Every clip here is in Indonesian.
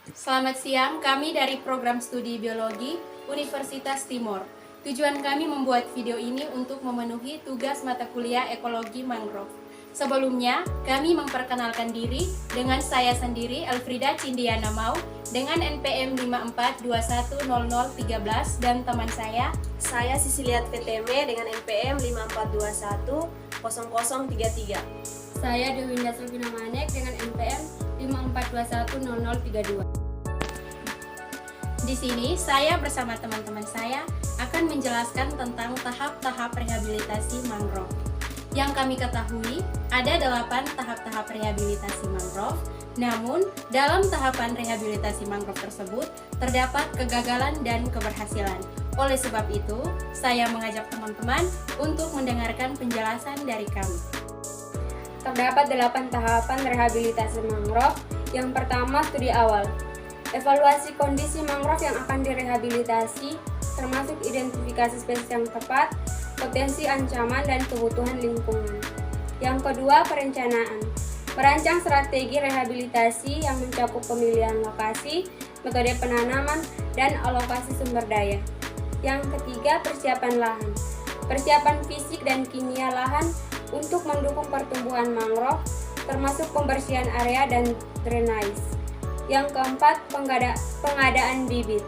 Selamat siang, kami dari Program Studi Biologi Universitas Timor. Tujuan kami membuat video ini untuk memenuhi tugas mata kuliah Ekologi Mangrove. Sebelumnya, kami memperkenalkan diri dengan saya sendiri, Elfrida Cindiana Mau, dengan NPM 54210013 dan teman saya Sisiliat PTM dengan NPM 54210033. Saya Dewinda Selvina Manek dengan NPM 54210032. Di sini saya bersama teman-teman saya akan menjelaskan tentang tahap-tahap rehabilitasi mangrove. Yang kami ketahui ada 8 tahap-tahap rehabilitasi mangrove. Namun, dalam tahapan rehabilitasi mangrove tersebut terdapat kegagalan dan keberhasilan. Oleh sebab itu, saya mengajak teman-teman untuk mendengarkan penjelasan dari kami. Terdapat 8 tahapan rehabilitasi mangrove. Yang pertama, studi awal. Evaluasi kondisi mangrove yang akan direhabilitasi, termasuk identifikasi spesies yang tepat, potensi ancaman, dan kebutuhan lingkungan. Yang kedua, perencanaan. Merancang strategi rehabilitasi yang mencakup pemilihan lokasi, metode penanaman, dan alokasi sumber daya. Yang ketiga, persiapan lahan. Persiapan fisik dan kimia lahan untuk mendukung pertumbuhan mangrove, termasuk pembersihan area dan drainase. Yang keempat, pengadaan bibit.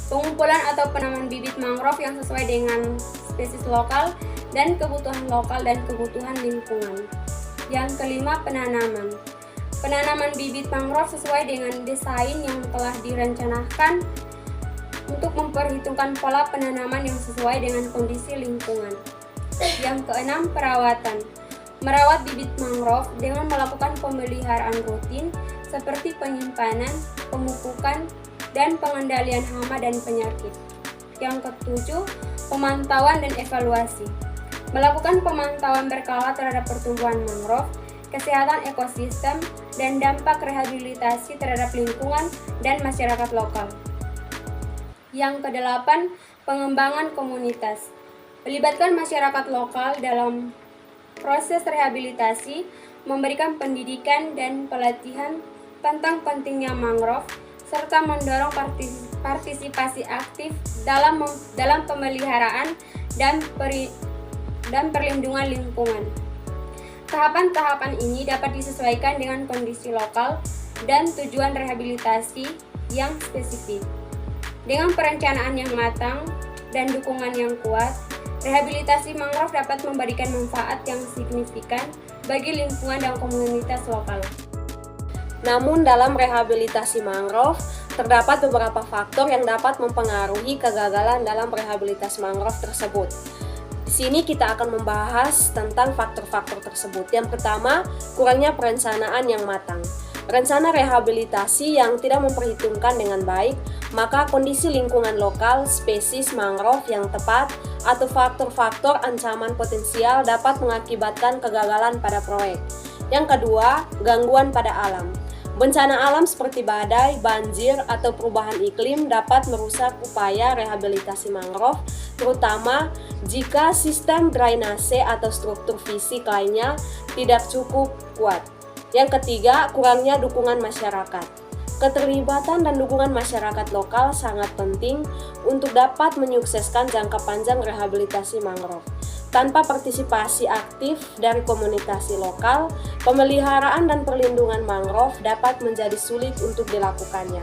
Pengumpulan atau penanaman bibit mangrove yang sesuai dengan spesies lokal dan kebutuhan lokal dan kebutuhan lingkungan. Yang kelima, penanaman. Penanaman bibit mangrove sesuai dengan desain yang telah direncanakan untuk memperhitungkan pola penanaman yang sesuai dengan kondisi lingkungan. Yang keenam, perawatan. Merawat bibit mangrove dengan melakukan pemeliharaan rutin seperti penyimpanan, pemupukan, dan pengendalian hama dan penyakit. Yang ketujuh, pemantauan dan evaluasi. Melakukan pemantauan berkala terhadap pertumbuhan mangrove, kesehatan ekosistem, dan dampak rehabilitasi terhadap lingkungan dan masyarakat lokal. Yang kedelapan, pengembangan komunitas. Melibatkan masyarakat lokal dalam proses rehabilitasi, memberikan pendidikan dan pelatihan tentang pentingnya mangrove, serta mendorong partisipasi aktif dalam pemeliharaan dan perlindungan lingkungan. Tahapan-tahapan ini dapat disesuaikan dengan kondisi lokal dan tujuan rehabilitasi yang spesifik. Dengan perencanaan yang matang dan dukungan yang kuat, rehabilitasi mangrove dapat memberikan manfaat yang signifikan bagi lingkungan dan komunitas lokal. Namun dalam rehabilitasi mangrove, terdapat beberapa faktor yang dapat mempengaruhi kegagalan dalam rehabilitasi mangrove tersebut. Di sini kita akan membahas tentang faktor-faktor tersebut. Yang pertama, kurangnya perencanaan yang matang. Rencana rehabilitasi yang tidak memperhitungkan dengan baik, maka kondisi lingkungan lokal, spesies mangrove yang tepat, atau faktor-faktor ancaman potensial dapat mengakibatkan kegagalan pada proyek. Yang kedua, gangguan pada alam. Bencana alam seperti badai, banjir, atau perubahan iklim dapat merusak upaya rehabilitasi mangrove, terutama jika sistem drainase atau struktur fisik lainnya tidak cukup kuat. Yang ketiga, kurangnya dukungan masyarakat. Keterlibatan dan dukungan masyarakat lokal sangat penting untuk dapat menyukseskan jangka panjang rehabilitasi mangrove. Tanpa partisipasi aktif dari komunitas lokal, pemeliharaan dan perlindungan mangrove dapat menjadi sulit untuk dilakukannya.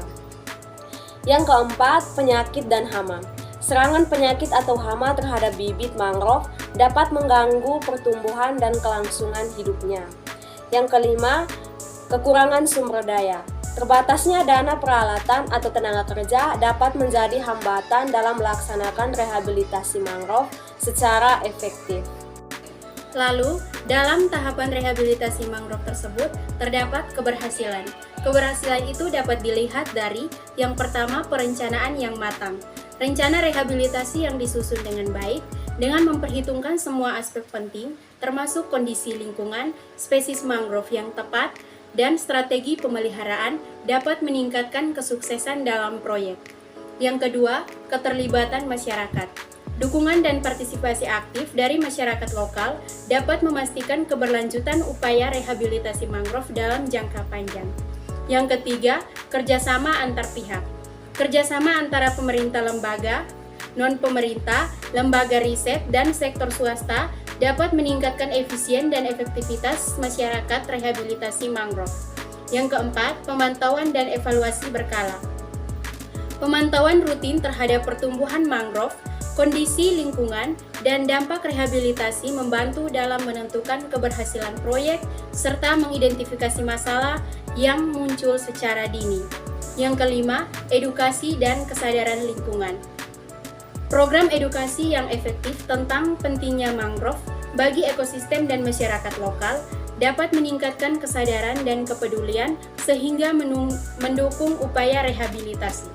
Yang keempat, penyakit dan hama. Serangan penyakit atau hama terhadap bibit mangrove dapat mengganggu pertumbuhan dan kelangsungan hidupnya. Yang kelima, kekurangan sumber daya. Terbatasnya dana peralatan atau tenaga kerja dapat menjadi hambatan dalam melaksanakan rehabilitasi mangrove secara efektif. Lalu, dalam tahapan rehabilitasi mangrove tersebut terdapat keberhasilan. Keberhasilan itu dapat dilihat dari yang pertama, perencanaan yang matang. Rencana rehabilitasi yang disusun dengan baik dengan memperhitungkan semua aspek penting termasuk kondisi lingkungan, spesies mangrove yang tepat, dan strategi pemeliharaan dapat meningkatkan kesuksesan dalam proyek. Yang kedua, keterlibatan masyarakat. Dukungan dan partisipasi aktif dari masyarakat lokal dapat memastikan keberlanjutan upaya rehabilitasi mangrove dalam jangka panjang. Yang ketiga, kerjasama antar pihak. Kerjasama antara pemerintah lembaga, non-pemerintah, lembaga riset, dan sektor swasta dapat meningkatkan efisien dan efektivitas masyarakat rehabilitasi mangrove. Yang keempat, pemantauan dan evaluasi berkala. Pemantauan rutin terhadap pertumbuhan mangrove, kondisi lingkungan, dan dampak rehabilitasi membantu dalam menentukan keberhasilan proyek serta mengidentifikasi masalah yang muncul secara dini. Yang kelima, edukasi dan kesadaran lingkungan. Program edukasi yang efektif tentang pentingnya mangrove bagi ekosistem dan masyarakat lokal dapat meningkatkan kesadaran dan kepedulian sehingga mendukung upaya rehabilitasi.